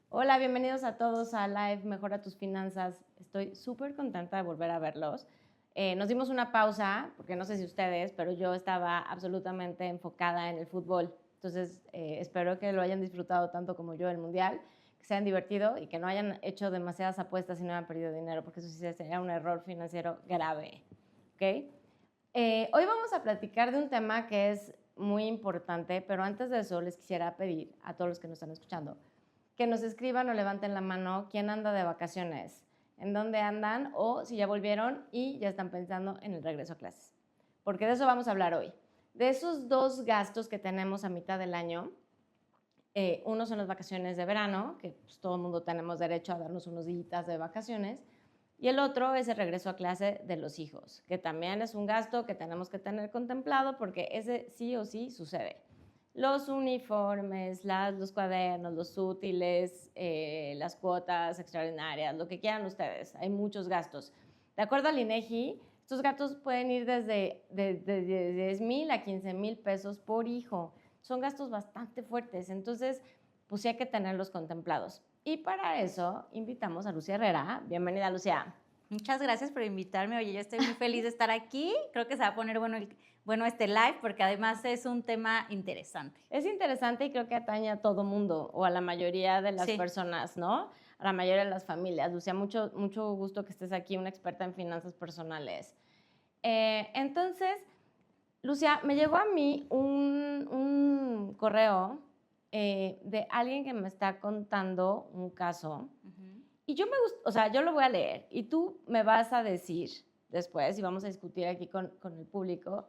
Hola, bienvenidos a todos a Live Mejora tus Finanzas. Estoy súper contenta de volver a verlos. Nos dimos una pausa, porque no sé si ustedes, pero yo estaba absolutamente enfocada en el fútbol. Entonces, espero que lo hayan disfrutado tanto como yo el Mundial, que se hayan divertido y que no hayan hecho demasiadas apuestas y no hayan perdido dinero, porque eso sí sería un error financiero grave. ¿Ok? Hoy vamos a platicar de un tema que es muy importante, pero antes de eso les quisiera pedir a todos los que nos están escuchando que nos escriban o levanten la mano quién anda de vacaciones, en dónde andan o si ya volvieron y ya están pensando en el regreso a clases. Porque de eso vamos a hablar hoy. De esos dos gastos que tenemos a mitad del año, uno son las vacaciones de verano, que pues, todo el mundo tenemos derecho a darnos unos días de vacaciones, y el otro es el regreso a clase de los hijos, que también es un gasto que tenemos que tener contemplado porque ese sí o sí sucede. Los uniformes, los cuadernos, los útiles, las cuotas extraordinarias, lo que quieran ustedes. Hay muchos gastos. De acuerdo al INEGI, estos gastos pueden ir desde de 10,000 a 15,000 pesos por hijo. Son gastos bastante fuertes, entonces pues sí hay que tenerlos contemplados. Y para eso invitamos a Lucía Herrera. Bienvenida, Lucía. Muchas gracias por invitarme. Oye, yo estoy muy feliz de estar aquí. Creo que se va a poner bueno este live porque además es un tema interesante. Es interesante y creo que atañe a todo mundo o a la mayoría de las Sí. personas, ¿no? A la mayoría de las familias. Lucía, mucho gusto que estés aquí, una experta en finanzas personales. Entonces, Lucía, me llegó a mí un correo de alguien que me está contando un caso y yo o sea, yo lo voy a leer y tú me vas a decir después y vamos a discutir aquí con el público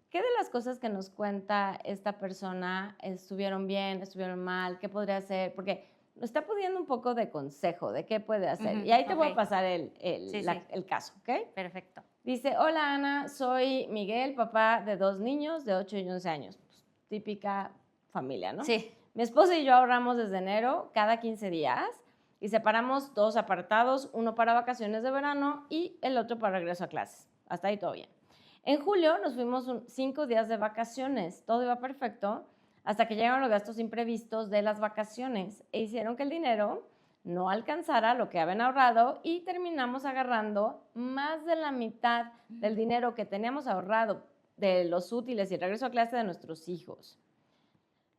qué de las cosas que nos cuenta esta persona estuvieron bien, estuvieron mal, qué podría hacer, porque nos está pidiendo un poco de consejo de qué puede hacer. Y ahí te voy a Ok. pasar Sí, sí. el caso, ¿ok? Perfecto. Dice, hola Ana, soy Miguel, papá de 2 niños de 8 y 11 años. Pues, típica familia, ¿no? Sí. Mi esposa y yo ahorramos desde enero cada 15 días y separamos 2 apartados, uno para vacaciones de verano y el otro para regreso a clases. Hasta ahí todo bien. En julio nos fuimos 5 días de vacaciones, todo iba perfecto, hasta que llegaron los gastos imprevistos de las vacaciones e hicieron que el dinero no alcanzara lo que habían ahorrado y terminamos agarrando más de la mitad del dinero que teníamos ahorrado de los útiles y el regreso a clase de nuestros hijos.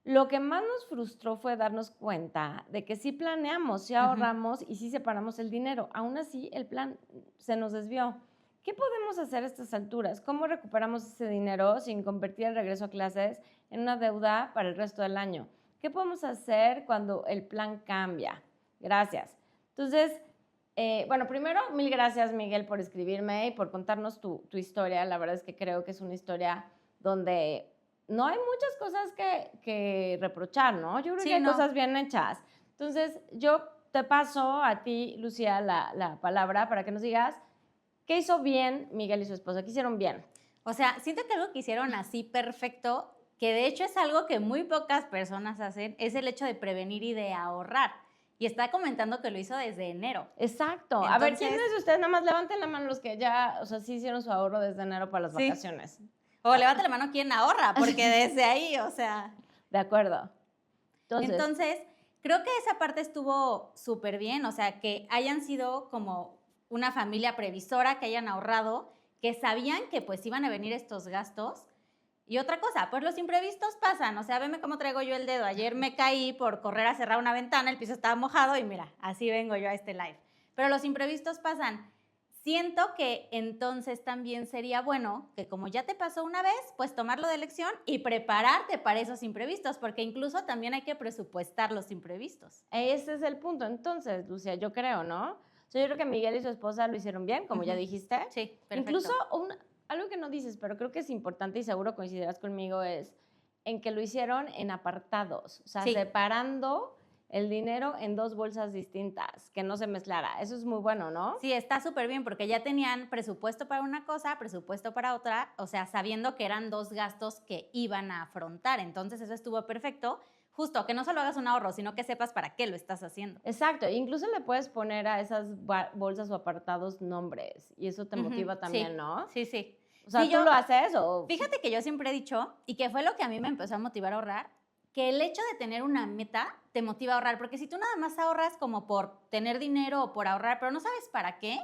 Lo que más nos frustró fue darnos cuenta de que sí planeamos, sí ahorramos y sí separamos el dinero. Aún así, el plan se nos desvió. ¿Qué podemos hacer a estas alturas? ¿Cómo recuperamos ese dinero sin convertir el regreso a clases en una deuda para el resto del año? ¿Qué podemos hacer cuando el plan cambia? Gracias. Entonces, bueno, primero, mil gracias, Miguel, por escribirme y por contarnos tu historia. La verdad es que creo que es una historia donde no hay muchas cosas que reprochar, ¿no? Yo creo Sí, que hay no. cosas bien hechas. Entonces, yo te paso a ti, Lucía, la palabra para que nos digas qué hizo bien Miguel y su esposa, qué hicieron bien. O sea, siento que algo que hicieron así perfecto, que de hecho es algo que muy pocas personas hacen, es el hecho de prevenir y de ahorrar. Y está comentando que lo hizo desde enero. Exacto. A ver, Entonces, ¿quiénes de ustedes? Nada más levanten la mano los que ya, o sea, sí hicieron su ahorro desde enero para las sí. vacaciones. O levante la mano quien ahorra, porque desde ahí, o sea. De acuerdo. Entonces, creo que esa parte estuvo súper bien, o sea, que hayan sido como una familia previsora, que hayan ahorrado, que sabían que pues iban a venir estos gastos. Y otra cosa, pues los imprevistos pasan, o sea, veme cómo traigo yo el dedo. Ayer me caí por correr a cerrar una ventana, el piso estaba mojado y mira, así vengo yo a este live. Pero los imprevistos pasan. Siento que entonces también sería bueno que como ya te pasó una vez, pues tomarlo de lección y prepararte para esos imprevistos, porque incluso también hay que presupuestar los imprevistos. Ese es el punto. Entonces, Lucía, yo creo, ¿no? O sea, yo creo que Miguel y su esposa lo hicieron bien, como ya dijiste. Sí, perfecto. Incluso algo que no dices, pero creo que es importante y seguro coincidirás conmigo, es en que lo hicieron en apartados, o sea, Sí. separando el dinero en 2 bolsas distintas, que no se mezclara. Eso es muy bueno, ¿no? Sí, está súper bien porque ya tenían presupuesto para una cosa, presupuesto para otra, o sea, sabiendo que eran 2 gastos que iban a afrontar. Entonces, eso estuvo perfecto. Justo, que no solo hagas un ahorro, sino que sepas para qué lo estás haciendo. Exacto. Incluso le puedes poner a esas bolsas o apartados nombres y eso te motiva también, Sí, ¿no? sí, sí. O sea, Sí, ¿tú lo haces o...? fíjate que yo siempre he dicho, y que fue lo que a mí me empezó a motivar a ahorrar, que el hecho de tener una meta te motiva a ahorrar, porque si tú nada más ahorras como por tener dinero o por ahorrar, pero no sabes para qué,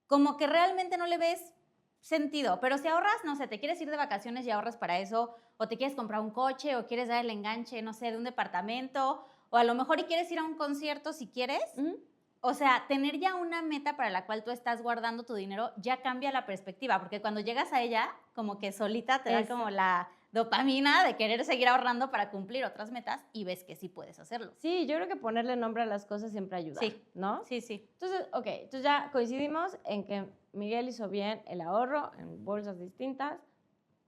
como que realmente no le ves sentido. Pero si ahorras, no sé, te quieres ir de vacaciones y ahorras para eso, o te quieres comprar un coche, o quieres dar el enganche, no sé, de un departamento, o a lo mejor y quieres ir a un concierto si quieres. O sea, tener ya una meta para la cual tú estás guardando tu dinero ya cambia la perspectiva, porque cuando llegas a ella, como que solita te da como la dopamina de querer seguir ahorrando para cumplir otras metas y ves que sí puedes hacerlo. Sí, yo creo que ponerle nombre a las cosas siempre ayuda, Sí, ¿no? sí, sí. Entonces, ok, entonces ya coincidimos en que Miguel hizo bien el ahorro en bolsas distintas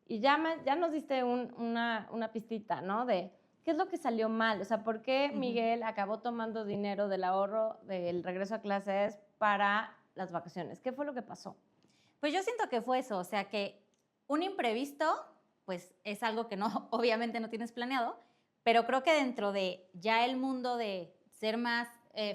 y ya nos diste una pistita, ¿no? De qué es lo que salió mal, o sea, ¿por qué Miguel acabó tomando dinero del ahorro del regreso a clases para las vacaciones? ¿Qué fue lo que pasó? Pues yo siento que fue eso, o sea, que un imprevisto, pues es algo que no, obviamente no tienes planeado, pero creo que dentro de ya el mundo de ser más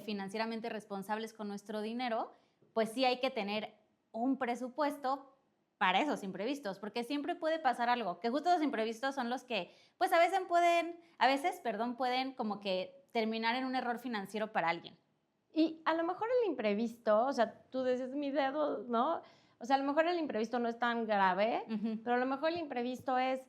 financieramente responsables con nuestro dinero, pues sí hay que tener un presupuesto para esos imprevistos, porque siempre puede pasar algo, que justo los imprevistos son los que, pues a veces pueden como que terminar en un error financiero para alguien. Y a lo mejor el imprevisto, o sea, tú dices mi dedo, ¿no? O sea, a lo mejor el imprevisto no es tan grave, pero a lo mejor el imprevisto es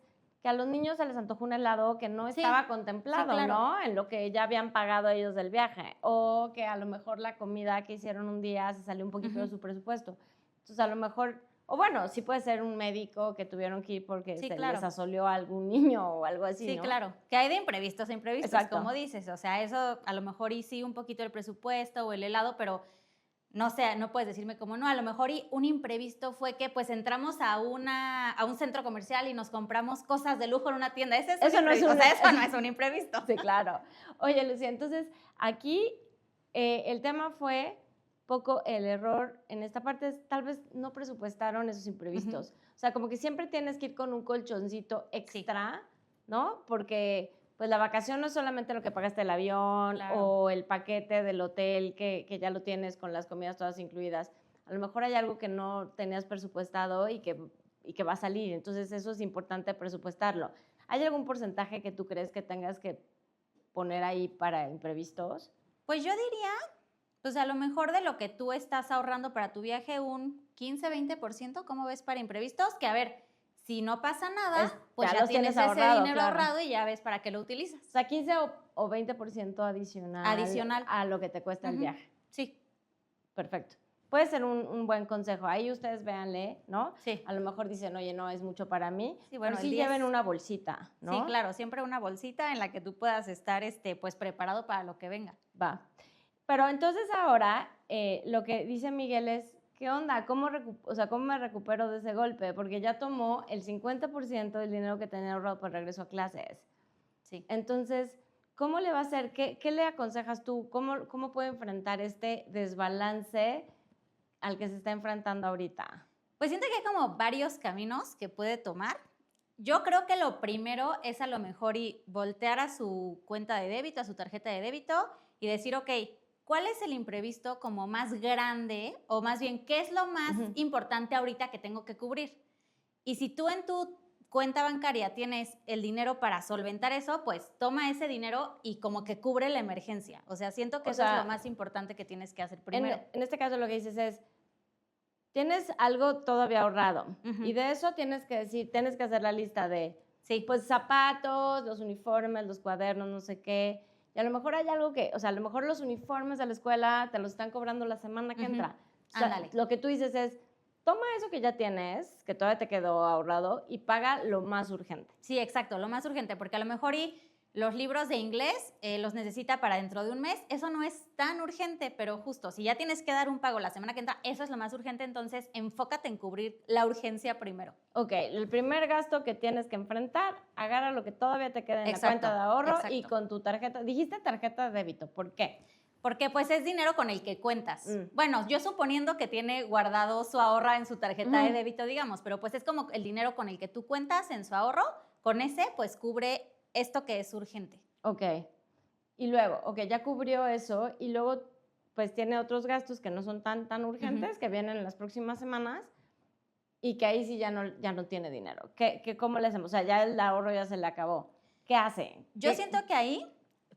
que a los niños se les antojó un helado que no estaba contemplado, claro. ¿no? En lo que ya habían pagado ellos del viaje. O que a lo mejor la comida que hicieron un día se salió un poquito de su presupuesto. Entonces, a lo mejor, o bueno, sí puede ser un médico que tuvieron que ir porque les asolió a algún niño o algo así, Sí, ¿no? claro. Que hay de imprevistos a imprevistos, Exacto. como dices. O sea, eso a lo mejor y sí un poquito el presupuesto o el helado, pero no sé, no puedes decirme como no. A lo mejor y un imprevisto fue que pues entramos a un centro comercial y nos compramos cosas de lujo en una tienda. Eso no es un imprevisto. Sí, claro. Oye, Lucía, entonces aquí el tema fue poco el error en esta parte, tal vez no presupuestaron esos imprevistos. O sea, como que siempre tienes que ir con un colchoncito extra, ¿no? Porque pues la vacación no es solamente lo que pagaste el avión o el paquete del hotel que ya lo tienes con las comidas todas incluidas. A lo mejor hay algo que no tenías presupuestado y que va a salir. Entonces eso es importante presupuestarlo. ¿Hay algún porcentaje que tú crees que tengas que poner ahí para imprevistos? Pues yo diría, pues a lo mejor de lo que tú estás ahorrando para tu viaje, un 15-20%, ¿cómo ves para imprevistos? Que a ver, si no pasa nada, pues ya tienes ese dinero ahorrado y ya ves para qué lo utilizas. O sea, 15 o 20% adicional a lo que te cuesta el viaje. Sí. Perfecto. Puede ser un buen consejo. Ahí ustedes véanle, ¿no? Sí. A lo mejor dicen, oye, no, es mucho para mí. Sí, bueno, pero sí lleven una bolsita, ¿no? Sí, claro, siempre una bolsita en la que tú puedas estar pues preparado para lo que venga. Va. Pero entonces ahora lo que dice Miguel es, ¿qué onda? ¿Cómo me recupero de ese golpe? Porque ya tomó el 50% del dinero que tenía ahorrado para el regreso a clases. Sí. Entonces, ¿cómo le va a hacer? ¿Qué le aconsejas tú? ¿Cómo puede enfrentar este desbalance al que se está enfrentando ahorita? Pues siento que hay como varios caminos que puede tomar. Yo creo que lo primero es a lo mejor voltear a su cuenta de débito, a su tarjeta de débito y decir, ok, ¿cuál es el imprevisto como más grande? O más bien, ¿qué es lo más importante ahorita que tengo que cubrir? Y si tú en tu cuenta bancaria tienes el dinero para solventar eso, pues toma ese dinero y como que cubre la emergencia. O sea, siento que eso es lo más importante que tienes que hacer primero. En este caso lo que dices es, tienes algo todavía ahorrado y de eso tienes que hacer la lista de pues zapatos, los uniformes, los cuadernos, no sé qué. Y a lo mejor hay algo que, o sea, a lo mejor los uniformes de la escuela te los están cobrando la semana que entra. O sea, ándale. Lo que tú dices es, toma eso que ya tienes, que todavía te quedó ahorrado y paga lo más urgente. Sí, exacto, lo más urgente, porque a lo mejor los libros de inglés los necesita para dentro de un mes. Eso no es tan urgente, pero justo, si ya tienes que dar un pago la semana que entra, eso es lo más urgente, entonces enfócate en cubrir la urgencia primero. Ok, el primer gasto que tienes que enfrentar, agarra lo que todavía te queda en la cuenta de ahorro y con tu tarjeta, dijiste tarjeta de débito, ¿por qué? Porque pues es dinero con el que cuentas. Bueno, yo suponiendo que tiene guardado su ahorro en su tarjeta de débito, digamos, pero pues es como el dinero con el que tú cuentas en su ahorro, con ese pues cubre esto que es urgente. Ok. Y luego, ya cubrió eso y luego pues tiene otros gastos que no son tan urgentes, que vienen en las próximas semanas y que ahí sí ya no tiene dinero. ¿Cómo le hacemos? O sea, ya el ahorro ya se le acabó. ¿qué hace? Yo siento que ahí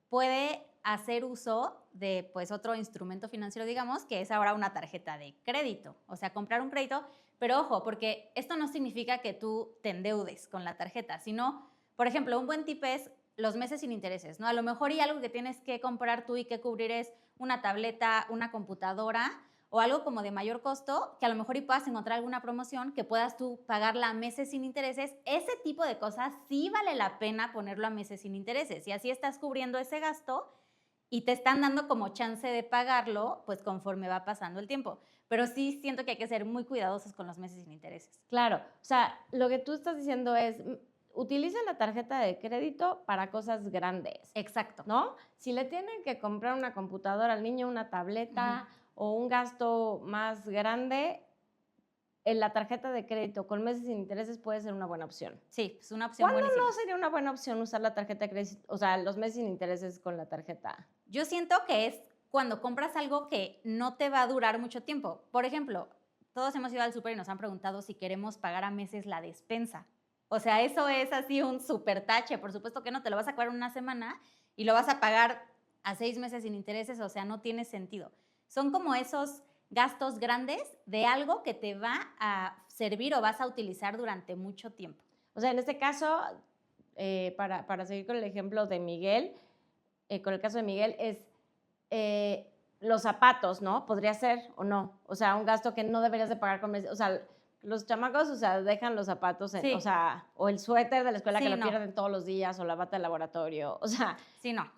puede hacer uso de pues otro instrumento financiero, digamos, que es ahora una tarjeta de crédito. O sea, comprar un crédito, pero ojo, porque esto no significa que tú te endeudes con la tarjeta, sino, por ejemplo, un buen tip es los meses sin intereses, ¿no? A lo mejor y algo que tienes que comprar tú y que cubrir es una tableta, una computadora o algo como de mayor costo, que a lo mejor y puedas encontrar alguna promoción que puedas tú pagarla a meses sin intereses. Ese tipo de cosas sí vale la pena ponerlo a meses sin intereses y así estás cubriendo ese gasto y te están dando como chance de pagarlo, pues conforme va pasando el tiempo. Pero sí siento que hay que ser muy cuidadosos con los meses sin intereses. Claro, o sea, lo que tú estás diciendo es, utiliza la tarjeta de crédito para cosas grandes, Exacto. ¿no? Si le tienen que comprar una computadora al niño, una tableta o un gasto más grande, en la tarjeta de crédito con meses sin intereses puede ser una buena opción. Sí, es una opción ¿Cuándo buenísima. no sería una buena opción usar la tarjeta de crédito, o sea, los meses sin intereses con la tarjeta? Yo siento que es cuando compras algo que no te va a durar mucho tiempo. Por ejemplo, todos hemos ido al súper y nos han preguntado si queremos pagar a meses la despensa. O sea, eso es así un súper tache. Por supuesto que no, te lo vas a pagar en una semana y lo vas a pagar a 6 meses sin intereses. O sea, no tiene sentido. Son como esos gastos grandes de algo que te va a servir o vas a utilizar durante mucho tiempo. O sea, en este caso, para seguir con el ejemplo de Miguel, con el caso de Miguel, es los zapatos, ¿no? Podría ser o no. O sea, un gasto que no deberías de pagar con meses. O sea, los chamacos, o sea, dejan los zapatos, Sí. o sea, o el suéter de la escuela Sí, que lo no. pierden todos los días, o la bata de laboratorio. O sea, Sí, no.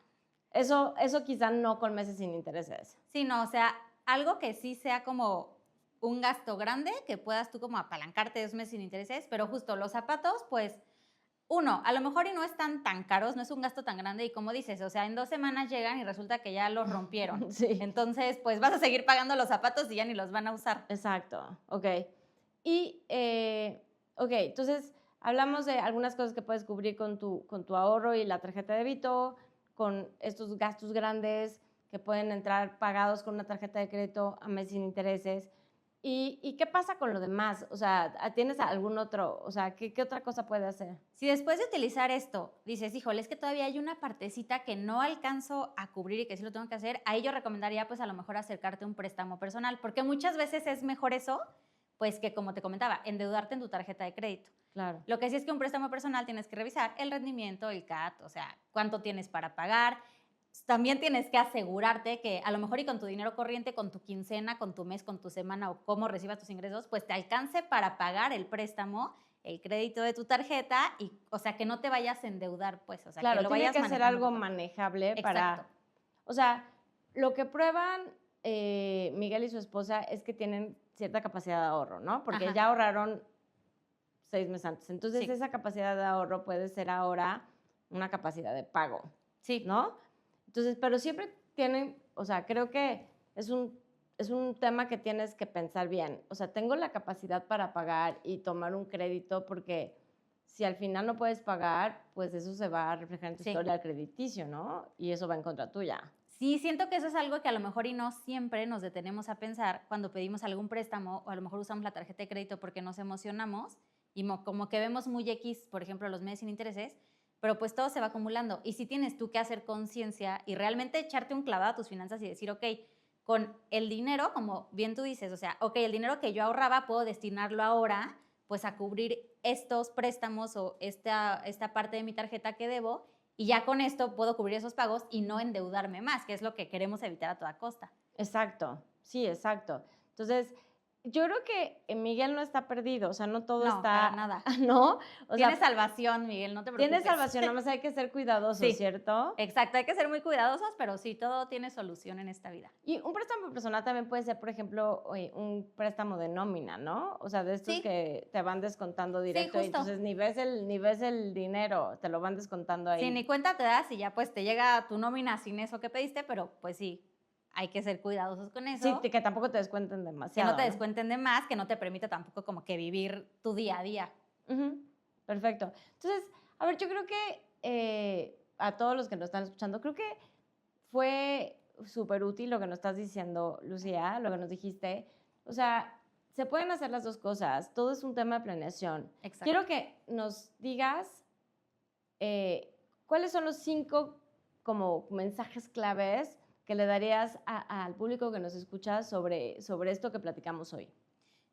eso quizá no con meses sin intereses. Sí, no, o sea, algo que sí sea como un gasto grande, que puedas tú como apalancarte 2 meses sin intereses, pero justo los zapatos, pues, uno, a lo mejor y no están tan caros, no es un gasto tan grande y como dices, o sea, en 2 semanas llegan y resulta que ya los rompieron. Sí. Entonces, pues vas a seguir pagando los zapatos y ya ni los van a usar. Exacto, ok. Y, ok, entonces hablamos de algunas cosas que puedes cubrir con tu ahorro y la tarjeta de débito, con estos gastos grandes que pueden entrar pagados con una tarjeta de crédito a mes sin intereses. ¿Y qué pasa con lo demás? O sea, ¿tienes algún otro? O sea, ¿qué otra cosa puede hacer? Si después de utilizar esto dices, híjole, es que todavía hay una partecita que no alcanzo a cubrir y que sí lo tengo que hacer, ahí yo recomendaría pues a lo mejor acercarte a un préstamo personal, porque muchas veces es mejor eso, pues que como te comentaba, endeudarte en tu tarjeta de crédito. Claro. Lo que sí es que un préstamo personal tienes que revisar el rendimiento, el CAT, o sea, cuánto tienes para pagar. También tienes que asegurarte que a lo mejor y con tu dinero corriente, con tu quincena, con tu mes, con tu semana o cómo recibas tus ingresos, pues te alcance para pagar el préstamo, el crédito de tu tarjeta y, o sea, que no te vayas a endeudar, pues, o sea, Claro, que lo tiene vayas que ser manejando algo poco a poco. manejable Exacto. o sea, lo que prueban Miguel y su esposa es que tienen cierta capacidad de ahorro, ¿no? Porque Ajá. ya ahorraron 6 meses antes. Entonces, Sí. esa capacidad de ahorro puede ser ahora una capacidad de pago, Sí. ¿no? Entonces, pero siempre tienen, o sea, creo que es un tema que tienes que pensar bien. O sea, tengo la capacidad para pagar y tomar un crédito porque si al final no puedes pagar, pues eso se va a reflejar en tu Sí. historial crediticio, ¿no? Y eso va en contra tuya. Sí, siento que eso es algo que a lo mejor y no siempre nos detenemos a pensar cuando pedimos algún préstamo o a lo mejor usamos la tarjeta de crédito porque nos emocionamos y como que vemos muy X, por ejemplo, los meses sin intereses, pero pues todo se va acumulando. Y si tienes tú que hacer conciencia y realmente echarte un clavado a tus finanzas y decir, ok, con el dinero, como bien tú dices, o sea, ok, el dinero que yo ahorraba puedo destinarlo ahora pues a cubrir estos préstamos o esta parte de mi tarjeta que debo y ya con esto puedo cubrir esos pagos y no endeudarme más, que es lo que queremos evitar a toda costa. Exacto, sí, exacto. Entonces, yo creo que Miguel no está perdido, o sea, no todo No, está, para nada. ¿no? O Tiene sea, salvación, Miguel, no te tiene preocupes. salvación, nada más hay que ser cuidadosos, Sí, ¿cierto? exacto, hay que ser muy cuidadosos, pero sí, todo tiene solución en esta vida. Y un préstamo personal también puede ser, por ejemplo, un préstamo de nómina, ¿no? O sea, de estos Sí, que te van descontando sí, directo y justo. entonces ni ves el dinero, te lo van descontando Sí, ahí. ni cuenta te das y ya pues te llega tu nómina sin eso que pediste, pero pues sí, hay que ser cuidadosos con Sí, eso, que tampoco te descuenten que demasiado, no te ¿no? descuenten de más, que no te permita tampoco como que vivir tu día a día. Ujú, perfecto. Entonces, a ver, yo creo que a todos los que nos están escuchando, creo que fue súper útil lo que nos estás diciendo, Lucía, lo que nos dijiste. O sea, se pueden hacer las dos cosas. Todo es un tema de planeación. Exacto. Quiero que nos digas ¿cuáles son los 5 como mensajes claves que le darías al público que nos escucha sobre esto que platicamos hoy?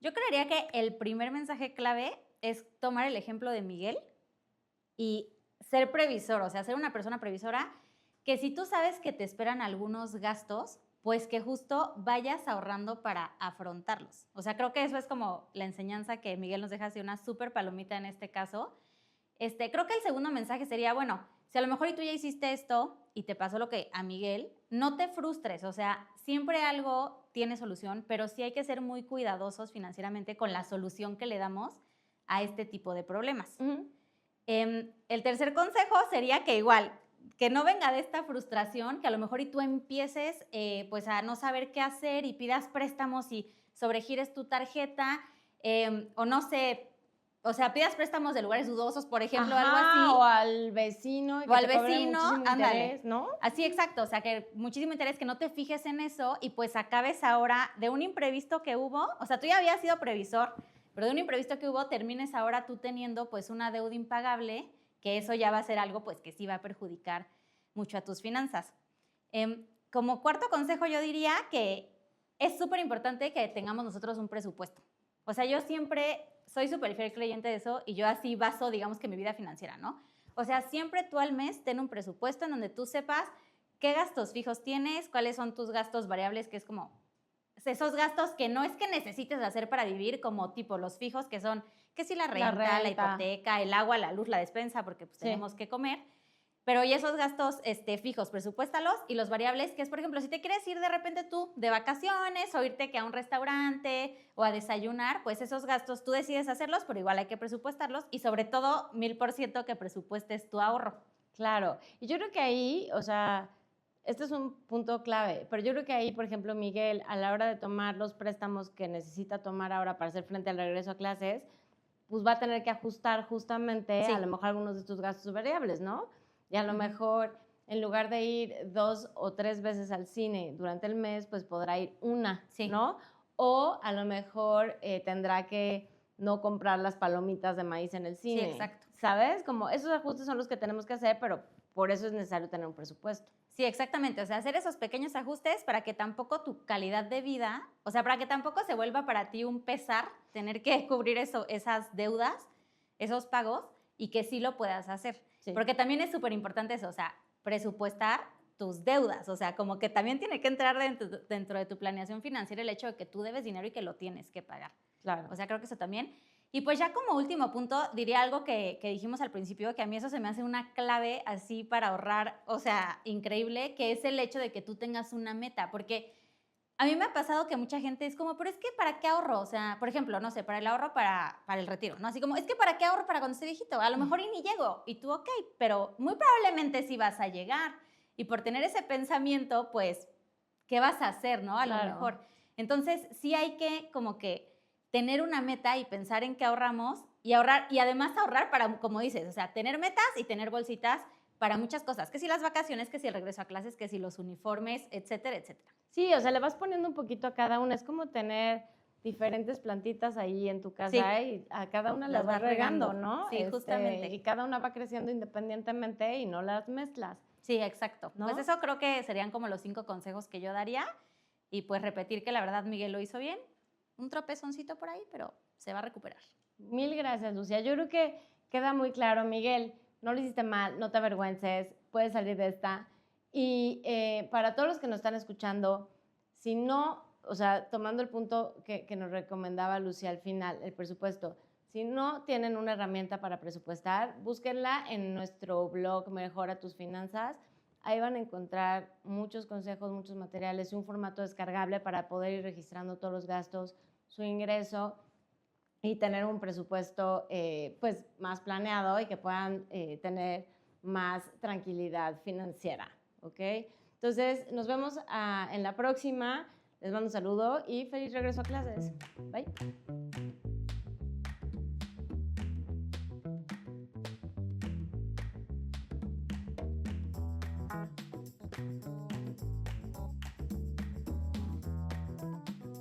Yo creería que el primer mensaje clave es tomar el ejemplo de Miguel y ser previsor, o sea, ser una persona previsora que si tú sabes que te esperan algunos gastos, pues que justo vayas ahorrando para afrontarlos. O sea, creo que eso es como la enseñanza que Miguel nos deja, así una súper palomita en este caso. Creo que el segundo mensaje sería, bueno, si a lo mejor y tú ya hiciste esto y te pasó lo que a Miguel, no te frustres, o sea, siempre algo tiene solución, pero sí hay que ser muy cuidadosos financieramente con la solución que le damos a este tipo de problemas. El tercer consejo sería que igual, que no venga de esta frustración, que a lo mejor y tú empieces pues a no saber qué hacer y pidas préstamos y sobregires tu tarjeta, o no sé, o sea, pidas préstamos de lugares dudosos, por ejemplo, algo así. O al vecino. O al vecino, ándale. Interés, ¿no? Así, exacto. O sea, que muchísimo interés, que no te fijes en eso y pues acabes ahora de un imprevisto que hubo. O sea, tú ya habías sido previsor, pero de un imprevisto que hubo, termines ahora tú teniendo pues una deuda impagable, que eso ya va a ser algo pues que sí va a perjudicar mucho a tus finanzas. Como cuarto consejo, yo diría que es súper importante que tengamos nosotros un presupuesto. O sea, yo siempre soy súper fiel creyente de eso y yo así baso, digamos, que mi vida financiera, ¿no? O sea, siempre tú al mes ten un presupuesto en donde tú sepas qué gastos fijos tienes, cuáles son tus gastos variables, que es como esos gastos que no es que necesites hacer para vivir, como tipo los fijos, que son, que si la renta, la hipoteca, el agua, la luz, la despensa, porque pues tenemos que comer. Pero y esos gastos fijos, presupuéstalos, y los variables, que es, por ejemplo, si te quieres ir de repente tú de vacaciones o irte que a un restaurante o a desayunar, pues esos gastos tú decides hacerlos, pero igual hay que presupuestarlos y sobre todo 1000% que presupuestes tu ahorro. Claro. Y yo creo que ahí, o sea, este es un punto clave, pero yo creo que ahí, por ejemplo, Miguel, a la hora de tomar los préstamos que necesita tomar ahora para hacer frente al regreso a clases, pues va a tener que ajustar justamente a lo mejor algunos de tus gastos variables, ¿no? Y a lo mejor, en lugar de ir 2 o 3 veces al cine durante el mes, pues podrá ir una, ¿no? O a lo mejor tendrá que no comprar las palomitas de maíz en el cine. Sí, exacto. ¿Sabes? Como esos ajustes son los que tenemos que hacer, pero por eso es necesario tener un presupuesto. Sí, exactamente. O sea, hacer esos pequeños ajustes para que tampoco tu calidad de vida, o sea, para que tampoco se vuelva para ti un pesar tener que cubrir esas deudas, esos pagos, y que sí lo puedas hacer. Sí. Porque también es súper importante eso, o sea, presupuestar tus deudas. O sea, como que también tiene que entrar dentro de tu planeación financiera el hecho de que tú debes dinero y que lo tienes que pagar. Claro. O sea, creo que eso también. Y pues ya como último punto, diría algo que dijimos al principio, que a mí eso se me hace una clave así para ahorrar, o sea, increíble, que es el hecho de que tú tengas una meta. Porque a mí me ha pasado que mucha gente es como, pero es que ¿para qué ahorro? O sea, por ejemplo, no sé, para el ahorro para el retiro, ¿no? Así como, es que ¿para qué ahorro para cuando esté viejito? A lo mejor y ni llego. Y tú, ok, pero muy probablemente sí vas a llegar. Y por tener ese pensamiento, pues, ¿qué vas a hacer, no? A lo mejor. Entonces, sí hay que como que tener una meta y pensar en qué ahorramos y ahorrar, y además ahorrar para, como dices, o sea, tener metas y tener bolsitas para muchas cosas, que si las vacaciones, que si el regreso a clases, que si los uniformes, etcétera, etcétera. Sí, o sea, le vas poniendo un poquito a cada una. Es como tener diferentes plantitas ahí en tu casa y a cada una las vas regando, ¿no? Sí, justamente. Y cada una va creciendo independientemente y no las mezclas. Sí, exacto. ¿No? Pues eso creo que serían como los 5 consejos que yo daría y pues repetir que la verdad Miguel lo hizo bien. Un tropezoncito por ahí, pero se va a recuperar. Mil gracias, Lucía. Yo creo que queda muy claro, Miguel, no lo hiciste mal, no te avergüences, puedes salir de esta. Y para todos los que nos están escuchando, si no, o sea, tomando el punto que nos recomendaba Lucía al final, el presupuesto, si no tienen una herramienta para presupuestar, búsquenla en nuestro blog Mejora tus Finanzas. Ahí van a encontrar muchos consejos, muchos materiales y un formato descargable para poder ir registrando todos los gastos, su ingreso y tener un presupuesto pues más planeado y que puedan tener más tranquilidad financiera, ¿ok? Entonces, nos vemos en la próxima. Les mando un saludo y feliz regreso a clases. Bye.